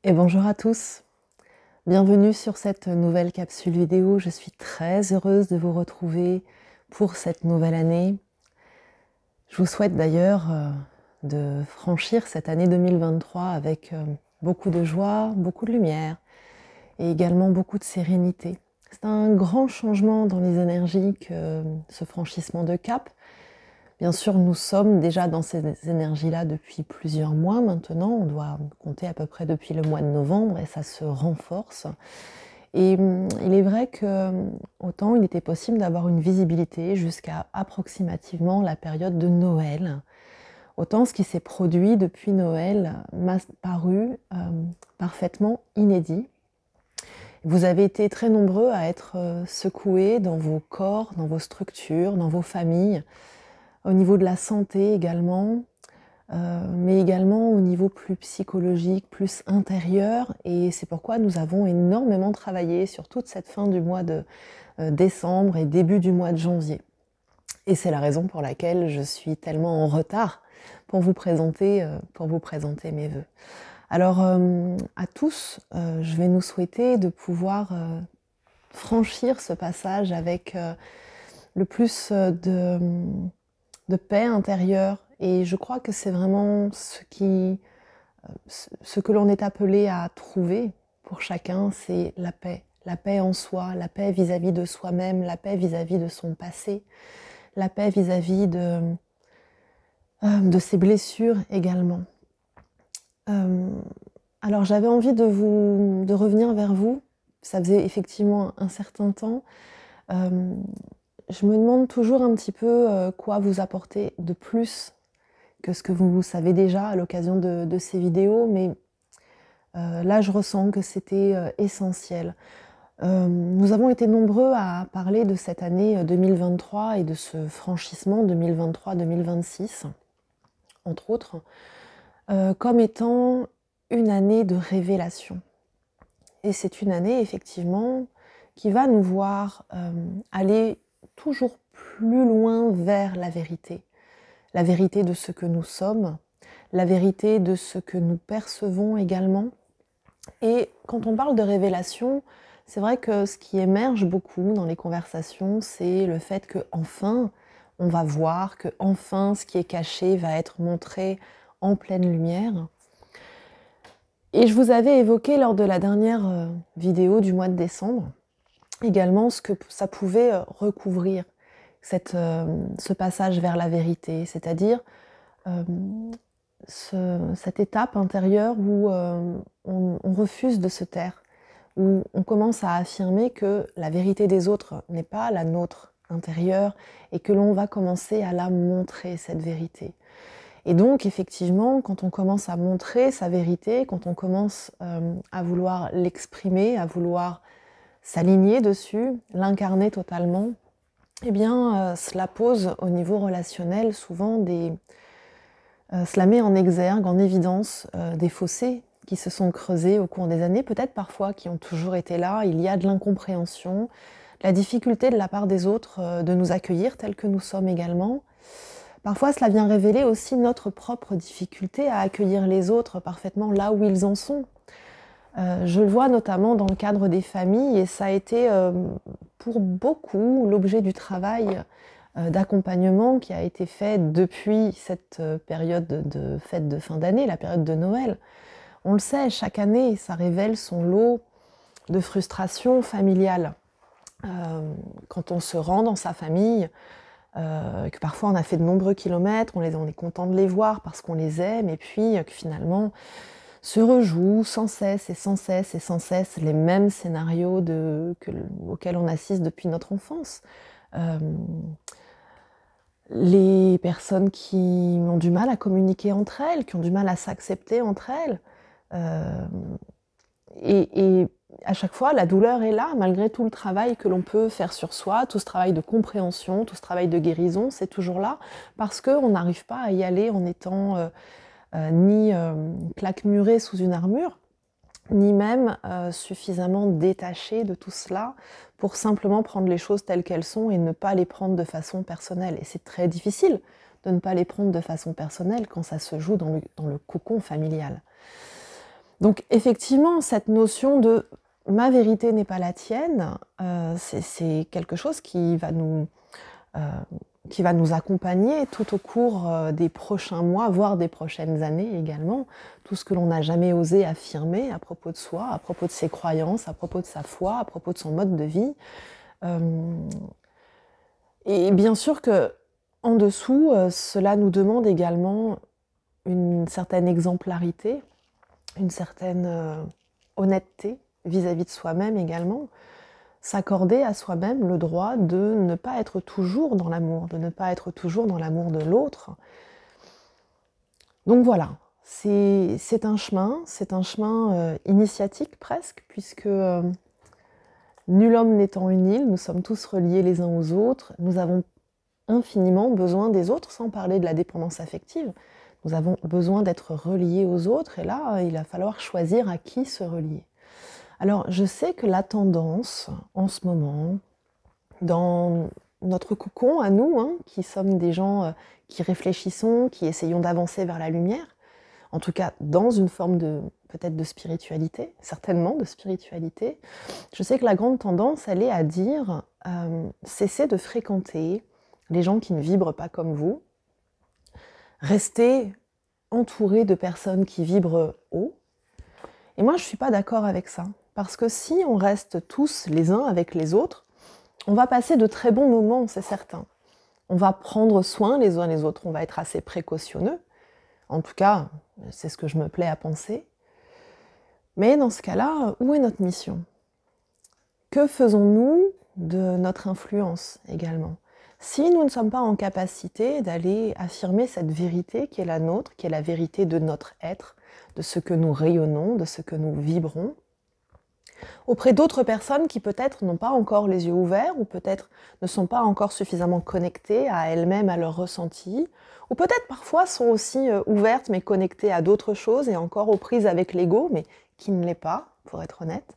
Et bonjour à tous, bienvenue sur cette nouvelle capsule vidéo. Je suis très heureuse de vous retrouver pour cette nouvelle année. Je vous souhaite d'ailleurs de franchir cette année 2023 avec beaucoup de joie, beaucoup de lumière et également beaucoup de sérénité. C'est un grand changement dans les énergies que ce franchissement de cap. Bien sûr, nous sommes déjà dans ces énergies-là depuis plusieurs mois maintenant. On doit compter à peu près depuis le mois de novembre et ça se renforce. Et il est vrai que autant il était possible d'avoir une visibilité jusqu'à approximativement la période de Noël, autant ce qui s'est produit depuis Noël m'a paru parfaitement inédit. Vous avez été très nombreux à être secoués dans vos corps, dans vos structures, dans vos familles, au niveau de la santé également, mais également au niveau plus psychologique, plus intérieur. Et c'est pourquoi nous avons énormément travaillé sur toute cette fin du mois de décembre et début du mois de janvier. Et c'est la raison pour laquelle je suis tellement en retard pour vous présenter mes vœux. Alors à tous, je vais nous souhaiter de pouvoir franchir ce passage avec le plus de paix intérieure. Et je crois que c'est vraiment ce que l'on est appelé à trouver pour chacun, c'est la paix. La paix en soi, la paix vis-à-vis de soi-même, la paix vis-à-vis de son passé, la paix vis-à-vis de ses blessures également. Alors j'avais envie de revenir vers vous. Ça faisait effectivement un certain temps. Je me demande toujours un petit peu quoi vous apporter de plus que ce que vous savez déjà à l'occasion de ces vidéos, mais là je ressens que c'était essentiel. Nous avons été nombreux à parler de cette année 2023 et de ce franchissement 2023-2026, entre autres, comme étant une année de révélation. Et c'est une année effectivement qui va nous voir aller toujours plus loin vers la vérité de ce que nous sommes, la vérité de ce que nous percevons également. Et quand on parle de révélation, c'est vrai que ce qui émerge beaucoup dans les conversations, c'est le fait que enfin on va voir, que enfin ce qui est caché va être montré en pleine lumière. Et je vous avais évoqué lors de la dernière vidéo du mois de décembre également ce que ça pouvait recouvrir, ce passage vers la vérité, c'est-à-dire cette étape intérieure où on refuse de se taire, où on commence à affirmer que la vérité des autres n'est pas la nôtre intérieure et que l'on va commencer à la montrer, cette vérité. Et donc, effectivement, quand on commence à montrer sa vérité, quand on commence à vouloir l'exprimer, à vouloir s'aligner dessus, l'incarner totalement, eh bien, cela pose au niveau relationnel souvent cela met en exergue, en évidence des fossés qui se sont creusés au cours des années, peut-être parfois qui ont toujours été là. Il y a de l'incompréhension, la difficulté de la part des autres de nous accueillir tels que nous sommes également. Parfois, cela vient révéler aussi notre propre difficulté à accueillir les autres parfaitement là où ils en sont. Je le vois notamment dans le cadre des familles et ça a été pour beaucoup l'objet du travail d'accompagnement qui a été fait depuis cette période de fête de fin d'année, la période de Noël. On le sait, chaque année, ça révèle son lot de frustration familiale. Quand on se rend dans sa famille, que parfois on a fait de nombreux kilomètres, on est content de les voir parce qu'on les aime, et puis que finalement se rejouent sans cesse et sans cesse et sans cesse les mêmes scénarios auxquels on assiste depuis notre enfance. Les personnes qui ont du mal à communiquer entre elles, qui ont du mal à s'accepter entre elles. Et à chaque fois, la douleur est là, malgré tout le travail que l'on peut faire sur soi, tout ce travail de compréhension, tout ce travail de guérison, c'est toujours là, parce qu'on n'arrive pas à y aller en étant ni claquemuré sous une armure, ni même suffisamment détaché de tout cela pour simplement prendre les choses telles qu'elles sont et ne pas les prendre de façon personnelle. Et c'est très difficile de ne pas les prendre de façon personnelle quand ça se joue dans le cocon familial. Donc effectivement, cette notion de ma vérité n'est pas la tienne, c'est quelque chose qui va nous accompagner tout au cours des prochains mois, voire des prochaines années également. Tout ce que l'on n'a jamais osé affirmer à propos de soi, à propos de ses croyances, à propos de sa foi, à propos de son mode de vie. Et bien sûr que en dessous, cela nous demande également une certaine exemplarité, une certaine honnêteté vis-à-vis de soi-même également, s'accorder à soi-même le droit de ne pas être toujours dans l'amour, de ne pas être toujours dans l'amour de l'autre. Donc voilà, c'est un chemin initiatique presque, puisque nul homme n'étant une île, nous sommes tous reliés les uns aux autres, nous avons infiniment besoin des autres, sans parler de la dépendance affective. Nous avons besoin d'être reliés aux autres, et là, il va falloir choisir à qui se relier. Alors, je sais que la tendance, en ce moment, dans notre cocon à nous, hein, qui sommes des gens qui réfléchissons, qui essayons d'avancer vers la lumière, en tout cas dans une forme de, peut-être de spiritualité, certainement de spiritualité, je sais que la grande tendance, elle est à dire cessez de fréquenter les gens qui ne vibrent pas comme vous, restez entouré de personnes qui vibrent haut. Et moi, je ne suis pas d'accord avec ça. Parce que si on reste tous les uns avec les autres, on va passer de très bons moments, c'est certain. On va prendre soin les uns les autres, on va être assez précautionneux. En tout cas, c'est ce que je me plais à penser. Mais dans ce cas-là, où est notre mission? Que faisons-nous de notre influence également? Si nous ne sommes pas en capacité d'aller affirmer cette vérité qui est la nôtre, qui est la vérité de notre être, de ce que nous rayonnons, de ce que nous vibrons, auprès d'autres personnes qui peut-être n'ont pas encore les yeux ouverts ou peut-être ne sont pas encore suffisamment connectées à elles-mêmes, à leurs ressentis, ou peut-être parfois sont aussi ouvertes mais connectées à d'autres choses et encore aux prises avec l'ego, mais qui ne l'est pas, pour être honnête.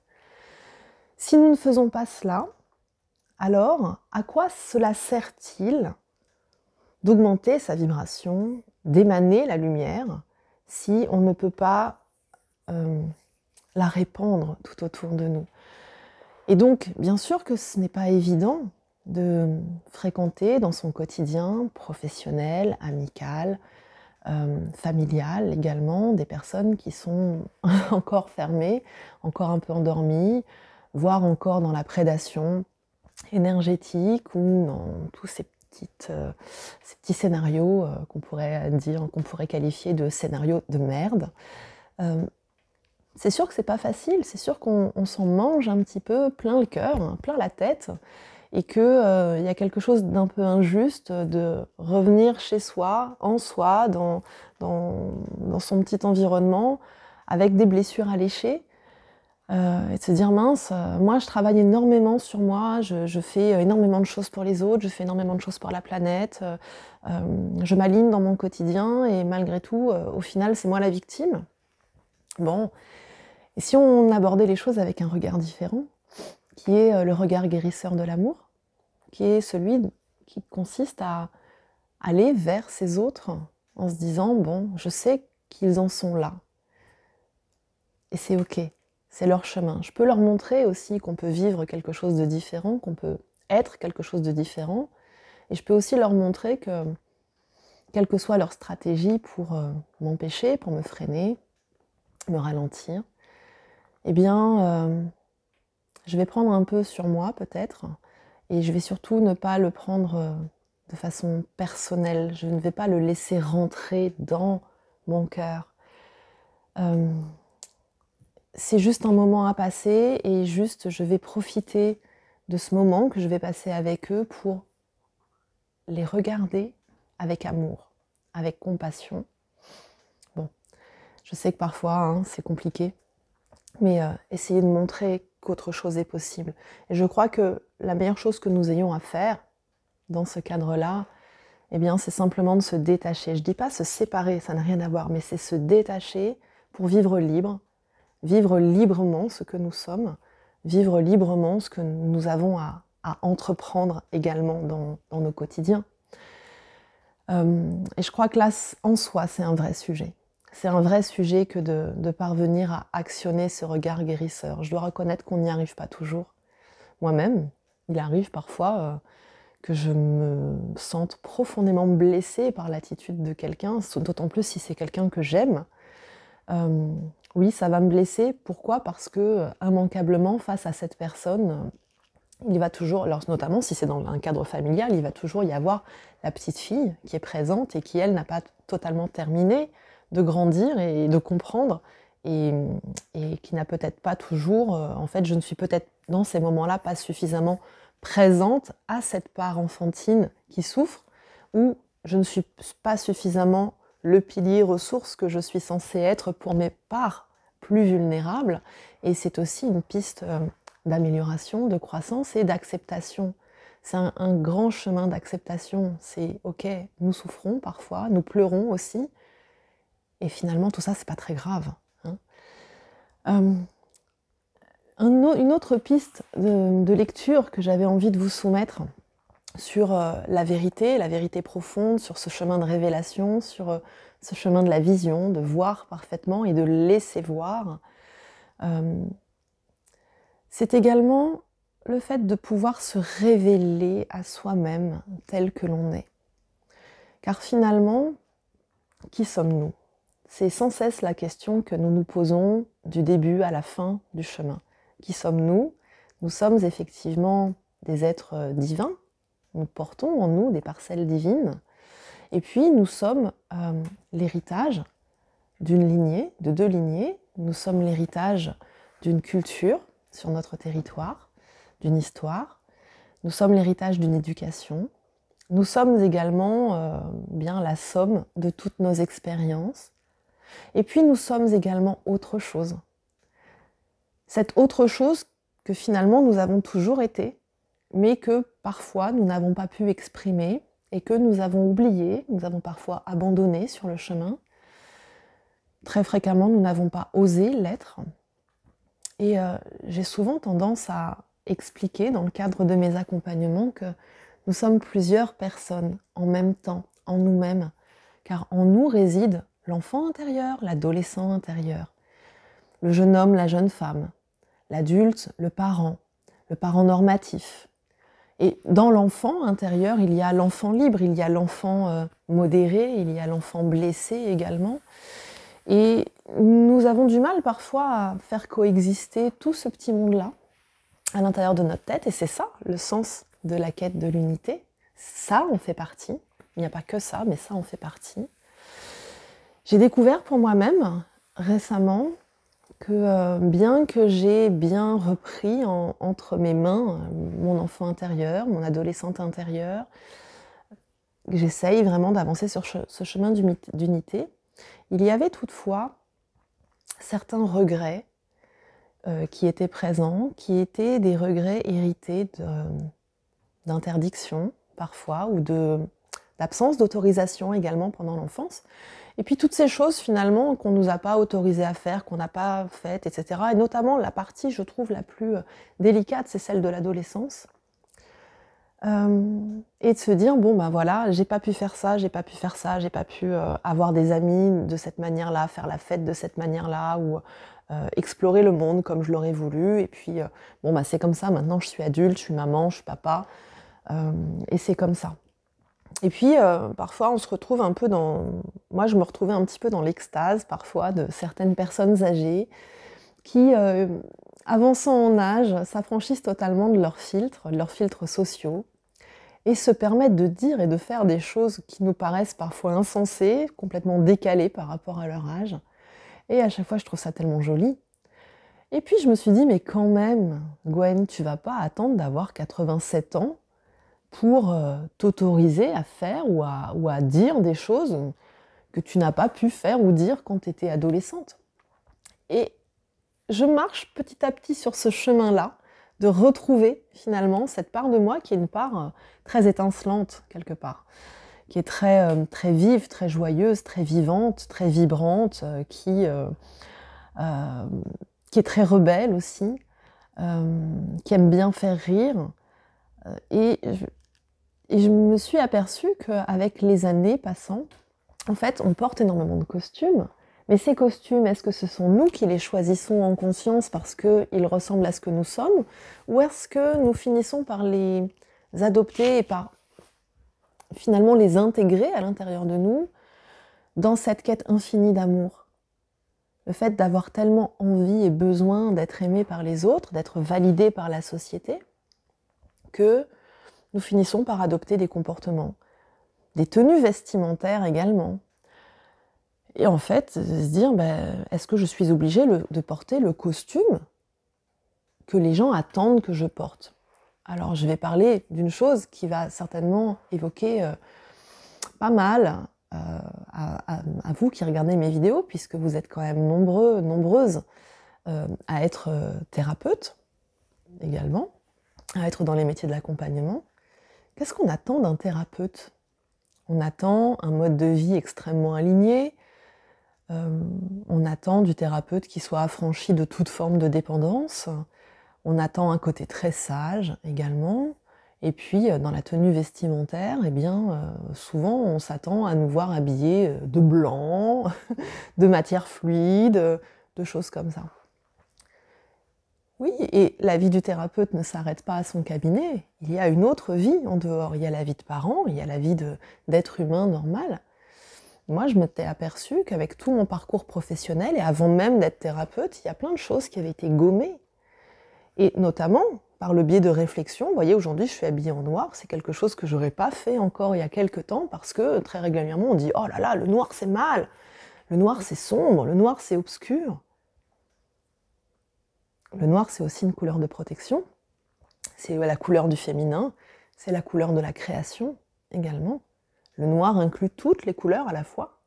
Si nous ne faisons pas cela, alors à quoi cela sert-il d'augmenter sa vibration, d'émaner la lumière, si on ne peut pas la répandre tout autour de nous? Et donc, bien sûr que ce n'est pas évident de fréquenter dans son quotidien professionnel, amical, familial également, des personnes qui sont encore fermées, encore un peu endormies, voire encore dans la prédation énergétique ou dans tous ces petits scénarios qu'on pourrait dire, qu'on pourrait qualifier de scénarios de merde. C'est sûr que c'est pas facile, c'est sûr qu'on s'en mange un petit peu plein le cœur, hein, plein la tête, et qu'il y a quelque chose d'un peu injuste de revenir chez soi, en soi, dans son petit environnement, avec des blessures à lécher, et de se dire mince, moi je travaille énormément sur moi, je fais énormément de choses pour les autres, je fais énormément de choses pour la planète, je m'aligne dans mon quotidien, et malgré tout, au final, c'est moi la victime. Bon. Et si on abordait les choses avec un regard différent, qui est le regard guérisseur de l'amour, qui est celui qui consiste à aller vers ces autres en se disant, bon, je sais qu'ils en sont là. Et c'est ok, c'est leur chemin. Je peux leur montrer aussi qu'on peut vivre quelque chose de différent, qu'on peut être quelque chose de différent. Et je peux aussi leur montrer que, quelle que soit leur stratégie pour m'empêcher, pour me freiner, me ralentir, eh bien, je vais prendre un peu sur moi peut-être, et je vais surtout ne pas le prendre de façon personnelle. Je ne vais pas le laisser rentrer dans mon cœur. C'est juste un moment à passer, et juste je vais profiter de ce moment que je vais passer avec eux pour les regarder avec amour, avec compassion. Bon, je sais que parfois hein, c'est compliqué, mais essayer de montrer qu'autre chose est possible. Et je crois que la meilleure chose que nous ayons à faire dans ce cadre-là, eh bien, c'est simplement de se détacher. Je ne dis pas se séparer, ça n'a rien à voir, mais c'est se détacher pour vivre libre, vivre librement ce que nous sommes, vivre librement ce que nous avons à entreprendre également dans nos quotidiens. Et je crois que là, en soi, c'est un vrai sujet. c'est un vrai sujet que de parvenir à actionner ce regard guérisseur. Je dois reconnaître qu'on n'y arrive pas toujours. Moi-même, il arrive parfois que je me sente profondément blessée par l'attitude de quelqu'un, d'autant plus si c'est quelqu'un que j'aime. Oui, ça va me blesser. Pourquoi? Parce que immanquablement, face à cette personne, il va toujours, alors notamment si c'est dans un cadre familial, il va toujours y avoir la petite fille qui est présente et qui, elle, n'a pas totalement terminé de grandir et de comprendre et, et qui n'a peut-être pas toujours, en fait, je ne suis peut-être dans ces moments-là pas suffisamment présente à cette part enfantine qui souffre, ou je ne suis pas suffisamment le pilier ressource que je suis censée être pour mes parts plus vulnérables. Et c'est aussi une piste d'amélioration, de croissance et d'acceptation. C'est un grand chemin d'acceptation. C'est ok, nous souffrons parfois, nous pleurons aussi, et finalement tout ça c'est pas très grave. Hein. Une autre piste de lecture que j'avais envie de vous soumettre sur la vérité profonde, sur ce chemin de révélation, sur ce chemin de la vision, de voir parfaitement et de laisser voir, c'est également le fait de pouvoir se révéler à soi-même tel que l'on est. Car finalement, qui sommes-nous? C'est sans cesse la question que nous nous posons du début à la fin du chemin. Qui sommes-nous? Nous sommes effectivement des êtres divins, nous portons en nous des parcelles divines, et puis nous sommes l'héritage d'une lignée, de deux lignées, nous sommes l'héritage d'une culture sur notre territoire, d'une histoire, nous sommes l'héritage d'une éducation, nous sommes également bien la somme de toutes nos expériences, et puis nous sommes également autre chose. Cette autre chose que finalement nous avons toujours été, mais que parfois nous n'avons pas pu exprimer et que nous avons oublié, nous avons parfois abandonné sur le chemin. Très fréquemment, nous n'avons pas osé l'être. Et j'ai souvent tendance à expliquer dans le cadre de mes accompagnements que nous sommes plusieurs personnes en même temps, en nous-mêmes, car en nous réside l'enfant intérieur, l'adolescent intérieur, le jeune homme, la jeune femme, l'adulte, le parent normatif. Et dans l'enfant intérieur, il y a l'enfant libre, il y a l'enfant modéré, il y a l'enfant blessé également. Et nous avons du mal parfois à faire coexister tout ce petit monde-là à l'intérieur de notre tête. Et c'est ça, le sens de la quête de l'unité. Ça en fait partie. Il n'y a pas que ça, mais ça en fait partie. J'ai découvert pour moi-même récemment que bien que j'ai bien repris entre mes mains mon enfant intérieur, mon adolescente intérieure, j'essaye vraiment d'avancer sur ce chemin d'unité. Il y avait toutefois certains regrets qui étaient présents, qui étaient des regrets hérités d'interdiction parfois, ou d'absence d'autorisation également pendant l'enfance. Et puis toutes ces choses finalement qu'on ne nous a pas autorisé à faire, qu'on n'a pas faites, etc. Et notamment la partie, je trouve, la plus délicate, c'est celle de l'adolescence. Et de se dire, bon ben voilà, j'ai pas pu faire ça, j'ai pas pu faire ça, j'ai pas pu avoir des amis de cette manière-là, faire la fête de cette manière-là, ou explorer le monde comme je l'aurais voulu. Et puis, bon ben c'est comme ça, maintenant je suis adulte, je suis maman, je suis papa, et c'est comme ça. Et puis, parfois, on se retrouve un peu dans... Moi, je me retrouvais un petit peu dans l'extase, parfois, de certaines personnes âgées qui, avançant en âge, s'affranchissent totalement de leurs filtres sociaux, et se permettent de dire et de faire des choses qui nous paraissent parfois insensées, complètement décalées par rapport à leur âge. Et à chaque fois, je trouve ça tellement joli. Et puis, je me suis dit, mais quand même, Gwen, tu vas pas attendre d'avoir 87 ans pour t'autoriser à faire ou à dire des choses que tu n'as pas pu faire ou dire quand tu étais adolescente. Et je marche petit à petit sur ce chemin-là, de retrouver finalement cette part de moi qui est une part très étincelante quelque part, qui est très vive, très joyeuse, très vivante, très vibrante, qui est très rebelle aussi, qui aime bien faire rire. Et je me suis aperçue qu'avec les années passant, en fait, on porte énormément de costumes, Mais ces costumes, est-ce que ce sont nous qui les choisissons en conscience parce qu'ils ressemblent à ce que nous sommes, ou est-ce que nous finissons par les adopter et par finalement les intégrer à l'intérieur de nous dans cette quête infinie d'amour? Le fait d'avoir tellement envie et besoin d'être aimé par les autres, d'être validé par la société, que nous finissons par adopter des comportements, des tenues vestimentaires également. Et en fait, se dire, est-ce que je suis obligée de porter le costume que les gens attendent que je porte? Alors, je vais parler d'une chose qui va certainement évoquer pas mal à vous qui regardez mes vidéos, puisque vous êtes quand même nombreuses à être thérapeute également, à être dans les métiers de l'accompagnement. Qu'est-ce qu'on attend d'un thérapeute? On attend un mode de vie extrêmement aligné, on attend du thérapeute qu'il soit affranchi de toute forme de dépendance, on attend un côté très sage également, et puis dans la tenue vestimentaire, eh bien, souvent on s'attend à nous voir habillés de blanc, de matière fluide, de choses comme ça. Oui, et la vie du thérapeute ne s'arrête pas à son cabinet, il y a une autre vie en dehors, il y a la vie de parent, il y a la vie d'être humain normal. Moi, je m'étais aperçue qu'avec tout mon parcours professionnel, et avant même d'être thérapeute, il y a plein de choses qui avaient été gommées. Et notamment, par le biais de réflexion, vous voyez, aujourd'hui, je suis habillée en noir, c'est quelque chose que j'aurais pas fait encore il y a quelques temps, parce que très régulièrement, on dit « Oh là là, le noir, c'est mal, le noir, c'est sombre, le noir, c'est obscur ». Le noir, c'est aussi une couleur de protection, c'est la couleur du féminin, c'est la couleur de la création également. Le noir inclut toutes les couleurs à la fois.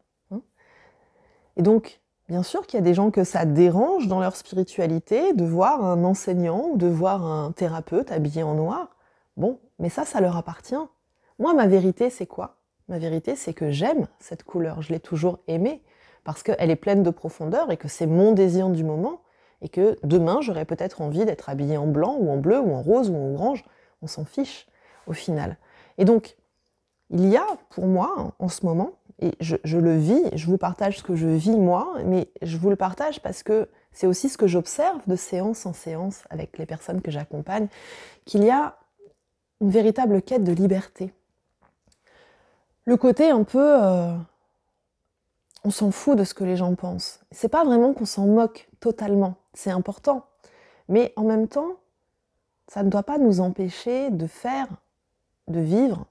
Et donc, bien sûr qu'il y a des gens que ça dérange dans leur spiritualité de voir un enseignant ou de voir un thérapeute habillé en noir. Bon, mais ça leur appartient. Moi, ma vérité, c'est quoi? Ma vérité, c'est que j'aime cette couleur, je l'ai toujours aimée, parce qu'elle est pleine de profondeur et que c'est mon désir du moment, et que demain, j'aurais peut-être envie d'être habillée en blanc ou en bleu ou en rose ou en orange, on s'en fiche au final. Et donc, il y a pour moi, en ce moment, et je le vis, je vous partage ce que je vis moi, mais je vous le partage parce que c'est aussi ce que j'observe de séance en séance avec les personnes que j'accompagne, qu'il y a une véritable quête de liberté. Le côté un peu... on s'en fout de ce que les gens pensent. C'est pas vraiment qu'on s'en moque totalement, c'est important. Mais en même temps, ça ne doit pas nous empêcher de faire, de vivre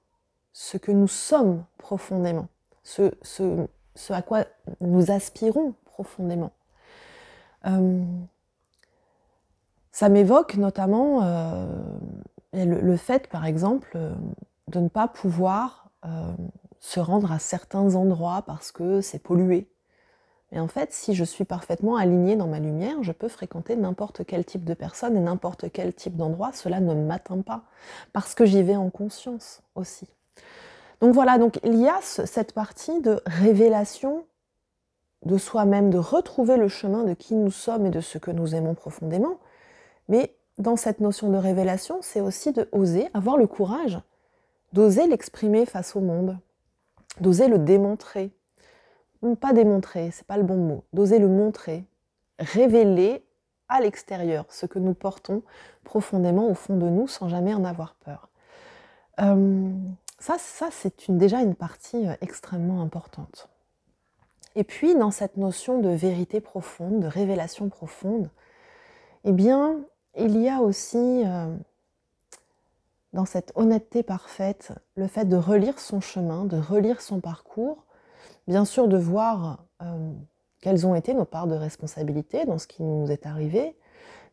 ce que nous sommes profondément, ce à quoi nous aspirons profondément. Ça m'évoque notamment le fait, par exemple, de ne pas pouvoir se rendre à certains endroits parce que c'est pollué. Mais en fait, si je suis parfaitement alignée dans ma lumière, je peux fréquenter n'importe quel type de personne et n'importe quel type d'endroit, cela ne m'atteint pas, parce que j'y vais en conscience aussi. Donc voilà, donc il y a cette partie de révélation de soi-même, de retrouver le chemin de qui nous sommes et de ce que nous aimons profondément. Mais dans cette notion de révélation, c'est aussi de oser, avoir le courage d'oser l'exprimer face au monde, d'oser le démontrer. Non, pas démontrer, c'est pas le bon mot, d'oser le montrer, révéler à l'extérieur ce que nous portons profondément au fond de nous sans jamais en avoir peur. Ça c'est déjà une partie extrêmement importante. Et puis, dans cette notion de vérité profonde, de révélation profonde, eh bien, il y a aussi, dans cette honnêteté parfaite, le fait de relire son chemin, de relire son parcours, bien sûr de voir quelles ont été nos parts de responsabilité dans ce qui nous est arrivé,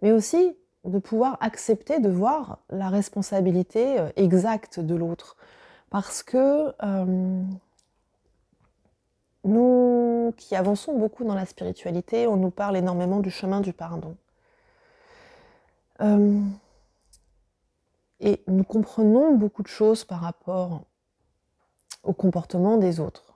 mais aussi de pouvoir accepter de voir la responsabilité exacte de l'autre. Parce que nous qui avançons beaucoup dans la spiritualité, on nous parle énormément du chemin du pardon. Et nous comprenons beaucoup de choses par rapport au comportement des autres.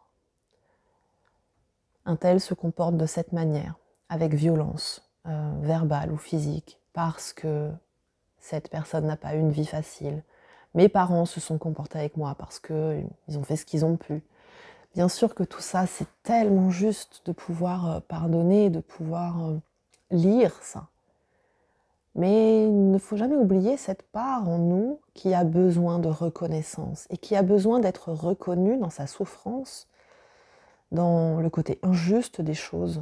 Un tel se comporte de cette manière, avec violence, verbale ou physique, parce que cette personne n'a pas eu une vie facile. Mes parents se sont comportés avec moi parce qu'ils ont fait ce qu'ils ont pu. Bien sûr que tout ça, c'est tellement juste de pouvoir pardonner, de pouvoir lire ça. Mais il ne faut jamais oublier cette part en nous qui a besoin de reconnaissance et qui a besoin d'être reconnue dans sa souffrance, dans le côté injuste des choses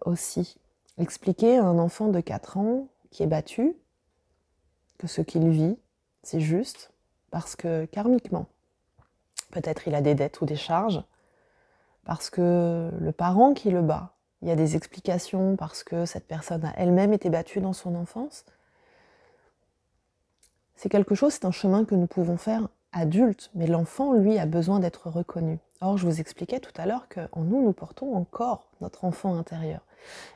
aussi. Expliquer à un enfant de 4 ans qui est battu que ce qu'il vit, c'est juste, parce que karmiquement, peut-être il a des dettes ou des charges, parce que le parent qui le bat, il y a des explications, parce que cette personne a elle-même été battue dans son enfance. C'est quelque chose, c'est un chemin que nous pouvons faire adultes, mais l'enfant, lui, a besoin d'être reconnu. Or, je vous expliquais tout à l'heure qu'en nous, nous portons encore notre enfant intérieur.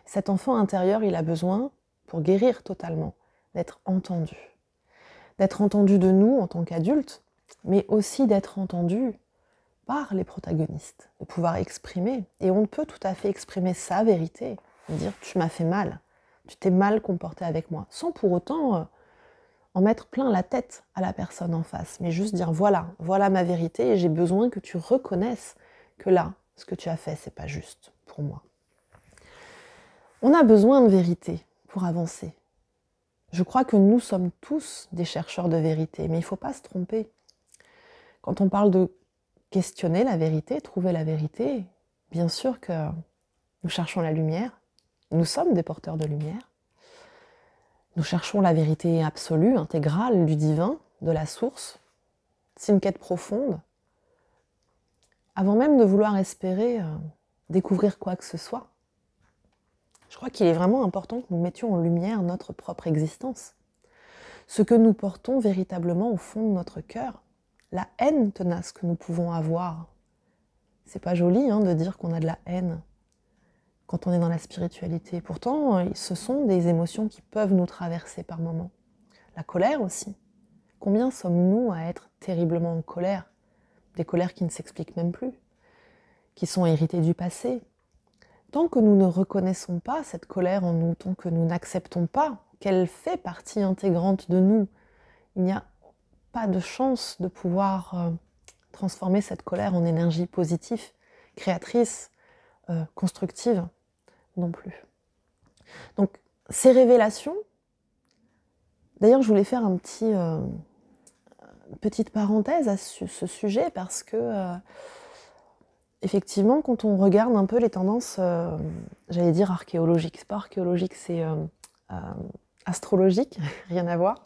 Cet enfant intérieur, il a besoin, pour guérir totalement, d'être entendu. D'être entendu de nous en tant qu'adultes, mais aussi d'être entendu par les protagonistes, de pouvoir exprimer. Et on peut tout à fait exprimer sa vérité, dire « tu m'as fait mal, tu t'es mal comporté avec moi », sans pour autant en mettre plein la tête à la personne en face, mais juste dire « voilà ma vérité et j'ai besoin que tu reconnaisses que là, ce que tu as fait, c'est pas juste pour moi ». On a besoin de vérité pour avancer. Je crois que nous sommes tous des chercheurs de vérité, mais il ne faut pas se tromper. Quand on parle de questionner la vérité, trouver la vérité, bien sûr que nous cherchons la lumière, nous sommes des porteurs de lumière, nous cherchons la vérité absolue, intégrale du divin, de la source. C'est une quête profonde. Avant même de vouloir espérer découvrir quoi que ce soit, je crois qu'il est vraiment important que nous mettions en lumière notre propre existence. Ce que nous portons véritablement au fond de notre cœur, la haine tenace que nous pouvons avoir. C'est pas joli de dire qu'on a de la haine quand on est dans la spiritualité. Pourtant, ce sont des émotions qui peuvent nous traverser par moments. La colère aussi. Combien sommes-nous à être terriblement en colère? Des colères qui ne s'expliquent même plus, qui sont héritées du passé. Tant que nous ne reconnaissons pas cette colère en nous, tant que nous n'acceptons pas qu'elle fait partie intégrante de nous, il n'y a pas de chance de pouvoir transformer cette colère en énergie positive, créatrice, constructive non plus. Donc ces révélations, d'ailleurs je voulais faire petite parenthèse à ce sujet parce que effectivement quand on regarde un peu les tendances, j'allais dire archéologiques, c'est pas archéologique, c'est astrologique, rien à voir.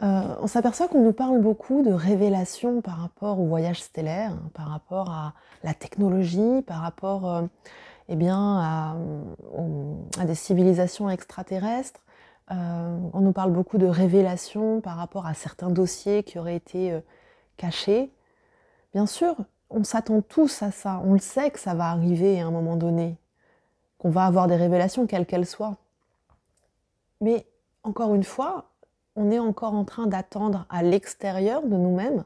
On s'aperçoit qu'on nous parle beaucoup de révélations par rapport au voyage stellaire, par rapport à la technologie, par rapport à des civilisations extraterrestres. On nous parle beaucoup de révélations par rapport à certains dossiers qui auraient été cachés. Bien sûr, on s'attend tous à ça, on le sait que ça va arriver à un moment donné, qu'on va avoir des révélations quelles qu'elles soient. Mais encore une fois, on est encore en train d'attendre à l'extérieur de nous-mêmes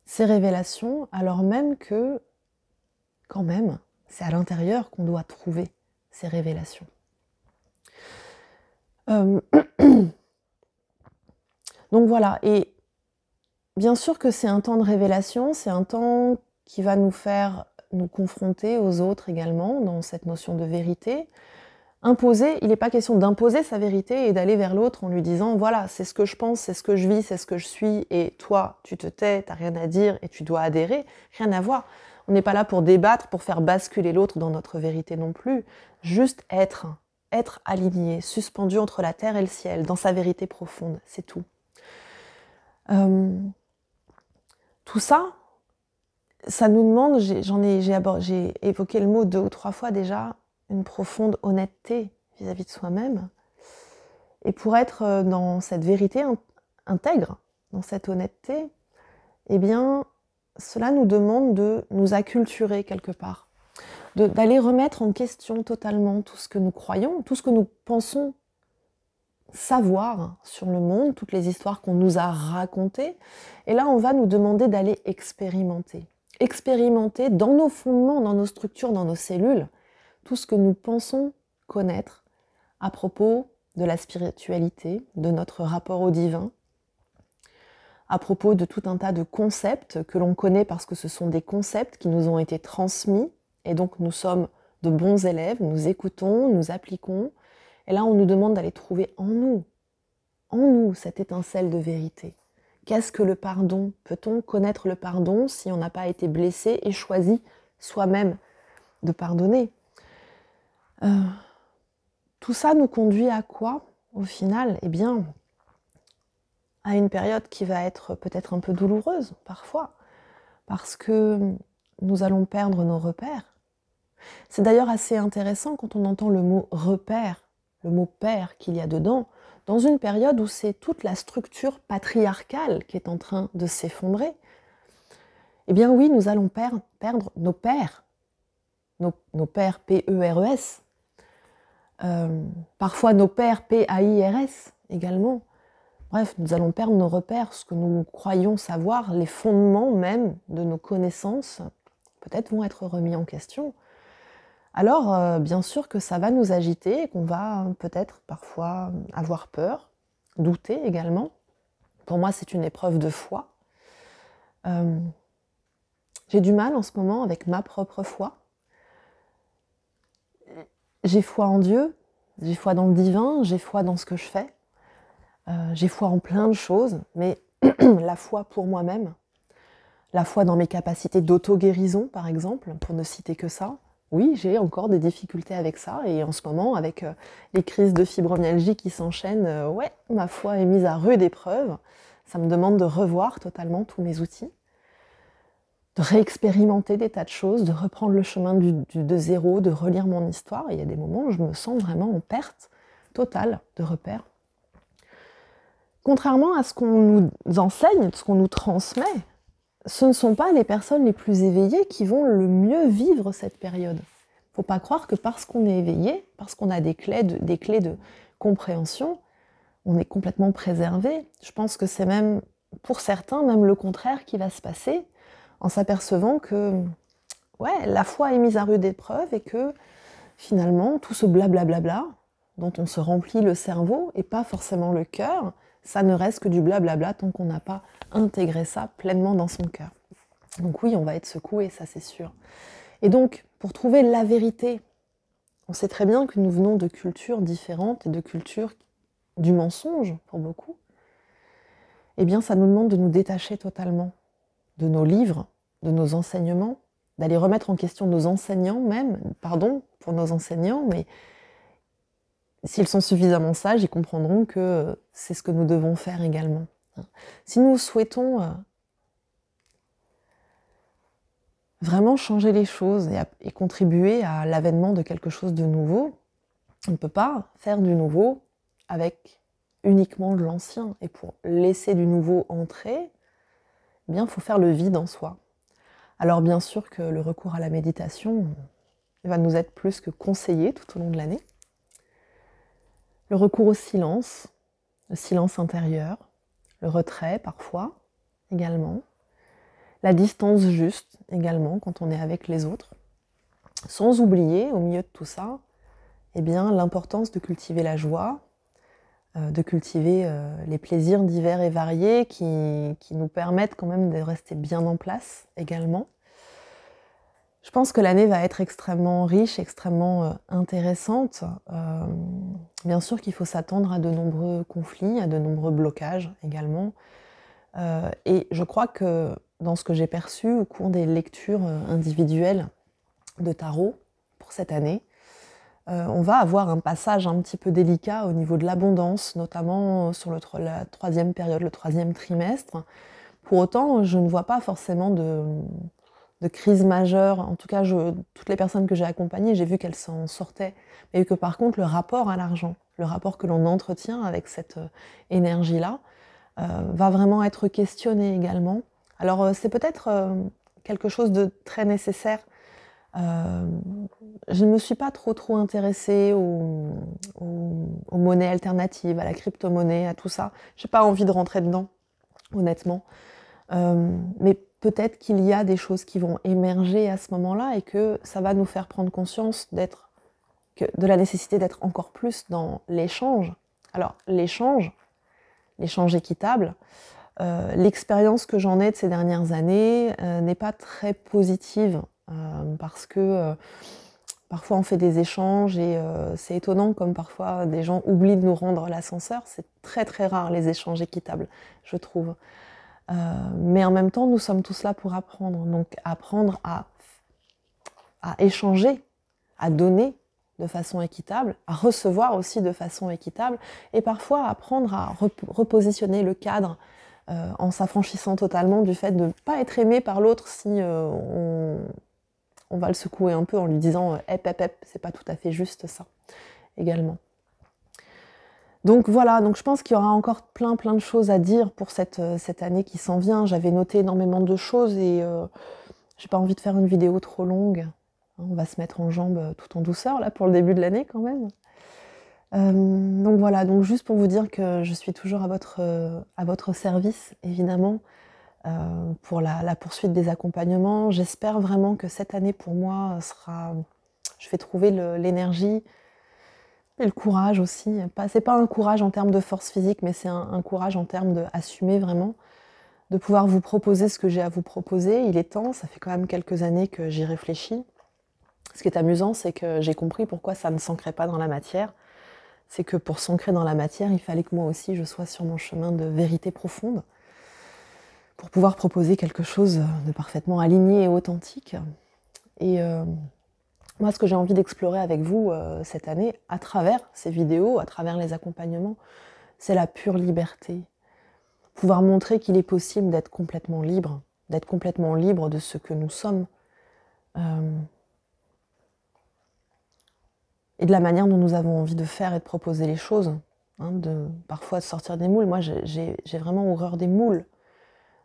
ces révélations, alors même que, quand même, c'est à l'intérieur qu'on doit trouver ces révélations. Donc voilà, et bien sûr que c'est un temps de révélation, c'est un temps qui va nous faire nous confronter aux autres également, dans cette notion de vérité. Imposer, il n'est pas question d'imposer sa vérité et d'aller vers l'autre en lui disant « voilà, c'est ce que je pense, c'est ce que je vis, c'est ce que je suis, et toi, tu te tais, t'as rien à dire et tu dois adhérer », rien à voir. On n'est pas là pour débattre, pour faire basculer l'autre dans notre vérité non plus. Juste être aligné, suspendu entre la terre et le ciel, dans sa vérité profonde, c'est tout. Tout ça, ça nous demande, j'ai évoqué le mot 2 ou 3 fois déjà, une profonde honnêteté vis-à-vis de soi-même. Et pour être dans cette vérité intègre, dans cette honnêteté, eh bien, cela nous demande de nous acculturer quelque part, d'aller remettre en question totalement tout ce que nous croyons, tout ce que nous pensons savoir sur le monde, toutes les histoires qu'on nous a racontées. Et là, on va nous demander d'aller expérimenter. Expérimenter dans nos fondements, dans nos structures, dans nos cellules, tout ce que nous pensons connaître à propos de la spiritualité, de notre rapport au divin, à propos de tout un tas de concepts que l'on connaît parce que ce sont des concepts qui nous ont été transmis, et donc nous sommes de bons élèves, nous écoutons, nous appliquons, et là on nous demande d'aller trouver en nous, cette étincelle de vérité. Qu'est-ce que le pardon? Peut-on connaître le pardon si on n'a pas été blessé et choisi soi-même de pardonner? Tout ça nous conduit à quoi, au final? Eh bien, à une période qui va être peut-être un peu douloureuse, parfois, parce que nous allons perdre nos repères. C'est d'ailleurs assez intéressant quand on entend le mot repère, le mot père qu'il y a dedans, dans une période où c'est toute la structure patriarcale qui est en train de s'effondrer. Eh bien oui, nous allons perdre nos pères, nos pères P-E-R-E-S, parfois nos pères P-A-I-R-S également. Bref, nous allons perdre nos repères, ce que nous croyons savoir, les fondements même de nos connaissances, peut-être vont être remis en question. Alors, bien sûr que ça va nous agiter et qu'on va peut-être parfois avoir peur, douter également. Pour moi, c'est une épreuve de foi. J'ai du mal en ce moment avec ma propre foi. J'ai foi en Dieu, j'ai foi dans le divin, j'ai foi dans ce que je fais. J'ai foi en plein de choses, mais la foi pour moi-même, la foi dans mes capacités d'auto-guérison, par exemple, pour ne citer que ça, oui, j'ai encore des difficultés avec ça, et en ce moment, avec les crises de fibromyalgie qui s'enchaînent, ouais, ma foi est mise à rude épreuve. Ça me demande de revoir totalement tous mes outils, de réexpérimenter des tas de choses, de reprendre le chemin de zéro, de relire mon histoire. Et il y a des moments où je me sens vraiment en perte totale de repères. Contrairement à ce qu'on nous enseigne, ce qu'on nous transmet, ce ne sont pas les personnes les plus éveillées qui vont le mieux vivre cette période. Il ne faut pas croire que parce qu'on est éveillé, parce qu'on a des clés de compréhension, on est complètement préservé. Je pense que c'est même, pour certains, même le contraire qui va se passer, en s'apercevant que ouais, la foi est mise à rude épreuve et que finalement, tout ce blablabla dont on se remplit le cerveau et pas forcément le cœur, ça ne reste que du blablabla tant qu'on n'a pas intégré ça pleinement dans son cœur. Donc oui, on va être secoué, ça c'est sûr. Et donc, pour trouver la vérité, on sait très bien que nous venons de cultures différentes et de cultures du mensonge, pour beaucoup. Eh bien, ça nous demande de nous détacher totalement de nos livres, de nos enseignements, d'aller remettre en question nos enseignants même, pardon pour nos enseignants, mais s'ils sont suffisamment sages, ils comprendront que c'est ce que nous devons faire également. Si nous souhaitons vraiment changer les choses et contribuer à l'avènement de quelque chose de nouveau, on ne peut pas faire du nouveau avec uniquement de l'ancien. Et pour laisser du nouveau entrer, eh bien, il faut faire le vide en soi. Alors bien sûr que le recours à la méditation va nous être plus que conseillé tout au long de l'année. Le recours au silence, le silence intérieur, le retrait parfois également, la distance juste également quand on est avec les autres, sans oublier au milieu de tout ça, eh bien, l'importance de cultiver la joie, de cultiver les plaisirs divers et variés qui nous permettent quand même de rester bien en place également. Je pense que l'année va être extrêmement riche, extrêmement intéressante. Bien sûr qu'il faut s'attendre à de nombreux conflits, à de nombreux blocages également. Et je crois que dans ce que j'ai perçu au cours des lectures individuelles de tarot pour cette année, on va avoir un passage un petit peu délicat au niveau de l'abondance, notamment sur la troisième période, le troisième trimestre. Pour autant, je ne vois pas forcément de crise majeure. En tout cas, toutes les personnes que j'ai accompagnées, j'ai vu qu'elles s'en sortaient. Mais que par contre, le rapport à l'argent, le rapport que l'on entretient avec cette énergie-là, va vraiment être questionné également. Alors, c'est peut-être quelque chose de très nécessaire. Je ne me suis pas trop intéressée aux monnaies alternatives, à la crypto-monnaie, à tout ça. Je n'ai pas envie de rentrer dedans, honnêtement. Mais peut-être qu'il y a des choses qui vont émerger à ce moment-là et que ça va nous faire prendre conscience de la nécessité d'être encore plus dans l'échange. Alors, l'échange équitable, l'expérience que j'en ai de ces dernières années n'est pas très positive parce que parfois on fait des échanges et c'est étonnant comme parfois des gens oublient de nous rendre l'ascenseur. C'est très très rare les échanges équitables, je trouve. Mais en même temps, nous sommes tous là pour apprendre. Donc apprendre à échanger, à donner de façon équitable, à recevoir aussi de façon équitable, et parfois apprendre à repositionner le cadre en s'affranchissant totalement du fait de ne pas être aimé par l'autre si on va le secouer un peu en lui disant hep, c'est pas tout à fait juste ça, également. Donc voilà, donc je pense qu'il y aura encore plein de choses à dire pour cette année qui s'en vient. J'avais noté énormément de choses et j'ai pas envie de faire une vidéo trop longue. On va se mettre en jambes tout en douceur là pour le début de l'année quand même. Donc voilà, donc juste pour vous dire que je suis toujours à votre service, évidemment, pour la poursuite des accompagnements. J'espère vraiment que cette année pour moi sera... Je vais trouver l'énergie et le courage aussi. C'est pas un courage en termes de force physique, mais c'est un courage en termes d'assumer vraiment, de pouvoir vous proposer ce que j'ai à vous proposer. Il est temps, ça fait quand même quelques années que j'y réfléchis. Ce qui est amusant, c'est que j'ai compris pourquoi ça ne s'ancrait pas dans la matière. C'est que pour s'ancrer dans la matière, il fallait que moi aussi je sois sur mon chemin de vérité profonde pour pouvoir proposer quelque chose de parfaitement aligné et authentique. Et moi, ce que j'ai envie d'explorer avec vous cette année, à travers ces vidéos, à travers les accompagnements, c'est la pure liberté. Pouvoir montrer qu'il est possible d'être complètement libre de ce que nous sommes. Et de la manière dont nous avons envie de faire et de proposer les choses, hein, parfois de sortir des moules. Moi, j'ai vraiment horreur des moules,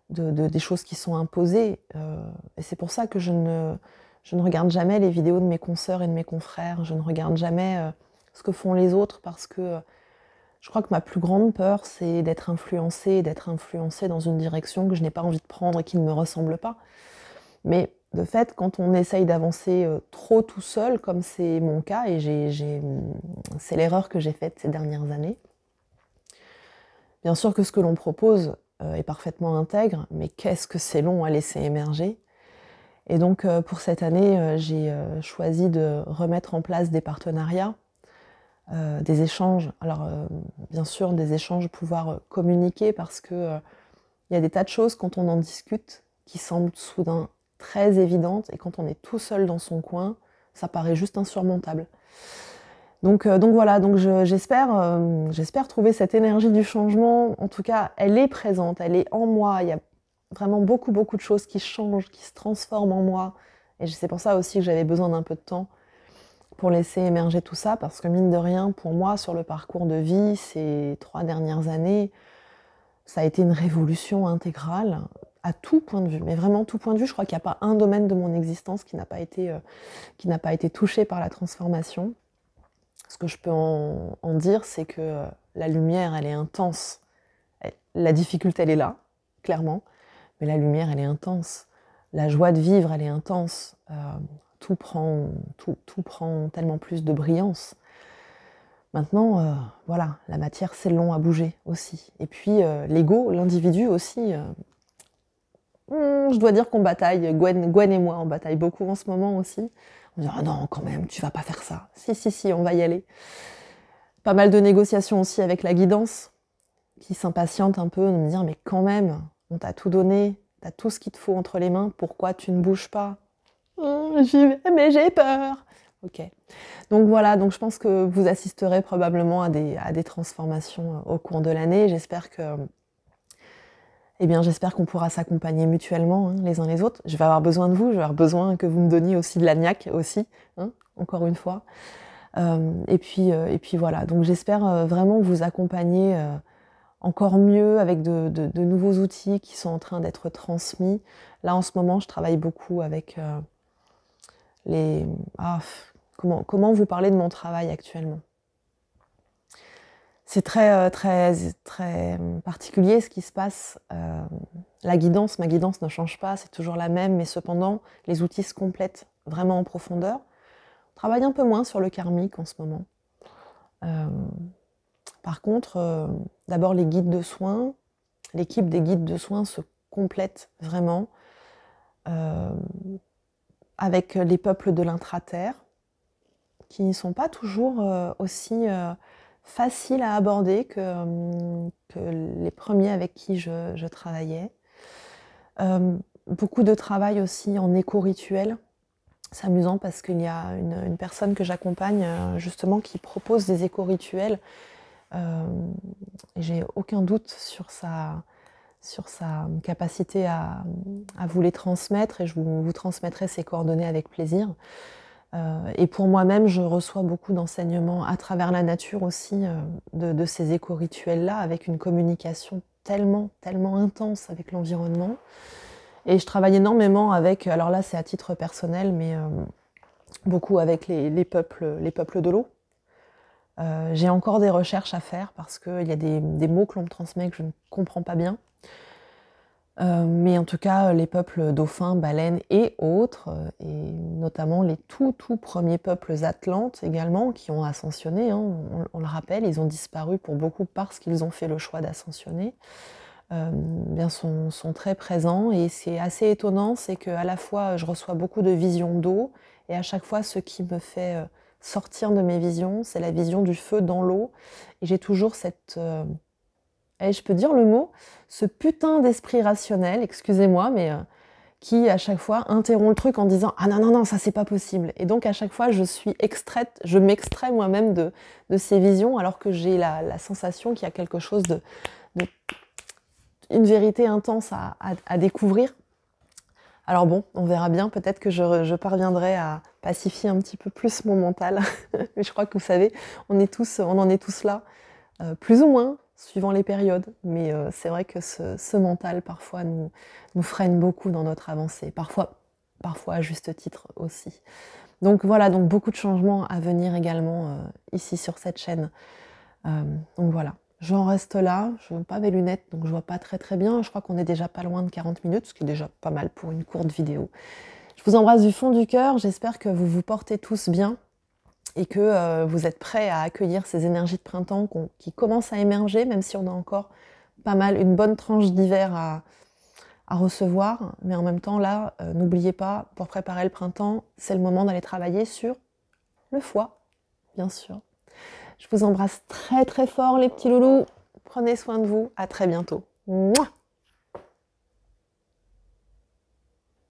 des choses qui sont imposées. Et c'est pour ça que je ne regarde jamais les vidéos de mes consoeurs et de mes confrères. Je ne regarde jamais ce que font les autres parce que je crois que ma plus grande peur, c'est d'être influencée dans une direction que je n'ai pas envie de prendre et qui ne me ressemble pas. Mais de fait, quand on essaye d'avancer trop tout seul, comme c'est mon cas, et c'est l'erreur que j'ai faite ces dernières années, bien sûr que ce que l'on propose est parfaitement intègre, mais qu'est-ce que c'est long à laisser émerger. Et donc pour cette année, j'ai choisi de remettre en place des partenariats, des échanges. Alors bien sûr, des échanges, pouvoir communiquer, parce que il y a des tas de choses quand on en discute qui semblent soudain très évidente, et quand on est tout seul dans son coin, ça paraît juste insurmontable. Donc voilà, donc j'espère trouver cette énergie du changement. En tout cas, elle est présente, elle est en moi. Il y a vraiment beaucoup de choses qui changent, qui se transforment en moi. Et c'est pour ça aussi que j'avais besoin d'un peu de temps pour laisser émerger tout ça, parce que mine de rien, pour moi, sur le parcours de vie, ces 3 dernières années, ça a été une révolution intégrale, à tout point de vue, mais vraiment tout point de vue. Je crois qu'il n'y a pas un domaine de mon existence qui n'a pas été touché par la transformation. Ce que je peux en dire, c'est que la lumière, elle est intense. La difficulté, elle est là, clairement, mais la lumière, elle est intense. La joie de vivre, elle est intense. Tout prend tellement plus de brillance. Maintenant, voilà, la matière, c'est long à bouger aussi. Et puis, l'ego, l'individu aussi... je dois dire qu'on bataille, Gwen et moi, on bataille beaucoup en ce moment aussi. On dit « Ah non, quand même, tu vas pas faire ça. » Si, on va y aller. Pas mal de négociations aussi avec la guidance, qui s'impatiente un peu de me dire « Mais quand même, on t'a tout donné, t'as tout ce qu'il te faut entre les mains, pourquoi tu ne bouges pas ?»« J'y vais, mais j'ai peur !» Ok. Donc voilà, donc je pense que vous assisterez probablement à des transformations au cours de l'année. J'espère qu'on pourra s'accompagner mutuellement, hein, les uns les autres. Je vais avoir besoin de vous, je vais avoir besoin que vous me donniez aussi de la niaque aussi, hein, encore une fois. Et puis voilà, donc j'espère vraiment vous accompagner encore mieux avec de nouveaux outils qui sont en train d'être transmis. Là, en ce moment, je travaille beaucoup avec les... comment vous parler de mon travail actuellement? C'est très particulier ce qui se passe. Ma guidance ne change pas, c'est toujours la même, mais cependant, les outils se complètent vraiment en profondeur. On travaille un peu moins sur le karmique en ce moment. Par contre, d'abord les guides de soins, l'équipe des guides de soins se complète vraiment avec les peuples de l'intra-terre, qui ne sont pas toujours aussi faciles à aborder que les premiers avec qui je travaillais. Beaucoup de travail aussi en éco-rituel. C'est amusant parce qu'il y a une personne que j'accompagne justement qui propose des éco-rituels. J'ai aucun doute sur sa capacité à vous les transmettre, et je vous transmettrai ses coordonnées avec plaisir. Et pour moi-même, je reçois beaucoup d'enseignements à travers la nature aussi, de ces éco-rituels-là, avec une communication tellement intense avec l'environnement. Et je travaille énormément avec, alors là c'est à titre personnel, mais beaucoup avec les peuples de l'eau. J'ai encore des recherches à faire parce qu'il y a des mots que l'on me transmet que je ne comprends pas bien. Mais en tout cas, les peuples dauphins, baleines et autres, et notamment les tout premiers peuples atlantes également, qui ont ascensionné, hein, on le rappelle, ils ont disparu pour beaucoup parce qu'ils ont fait le choix d'ascensionner, bien sont très présents. Et c'est assez étonnant, c'est qu'à la fois je reçois beaucoup de visions d'eau, et à chaque fois ce qui me fait sortir de mes visions, c'est la vision du feu dans l'eau, et j'ai toujours cette... et je peux dire le mot, ce putain d'esprit rationnel, excusez-moi, mais qui à chaque fois interrompt le truc en disant « Ah non, non, non, ça c'est pas possible ». Et donc à chaque fois je suis extraite, je m'extrais moi-même de ces visions, alors que j'ai la sensation qu'il y a quelque chose une vérité intense à découvrir. Alors bon, on verra bien, peut-être que je parviendrai à pacifier un petit peu plus mon mental. Mais je crois que vous savez, on en est tous là, plus ou moins, suivant les périodes. Mais c'est vrai que ce mental, parfois, nous freine beaucoup dans notre avancée. Parfois à juste titre aussi. Donc voilà, donc beaucoup de changements à venir également ici sur cette chaîne. Donc voilà. J'en reste là, je n'ai pas mes lunettes, donc je vois pas très bien. Je crois qu'on est déjà pas loin de 40 minutes, ce qui est déjà pas mal pour une courte vidéo. Je vous embrasse du fond du cœur, j'espère que vous vous portez tous bien et que vous êtes prêts à accueillir ces énergies de printemps qui commencent à émerger, même si on a encore pas mal, une bonne tranche d'hiver à recevoir. Mais en même temps, là, n'oubliez pas, pour préparer le printemps, c'est le moment d'aller travailler sur le foie, bien sûr. Je vous embrasse très fort les petits loulous. Prenez soin de vous. À très bientôt. Mouah.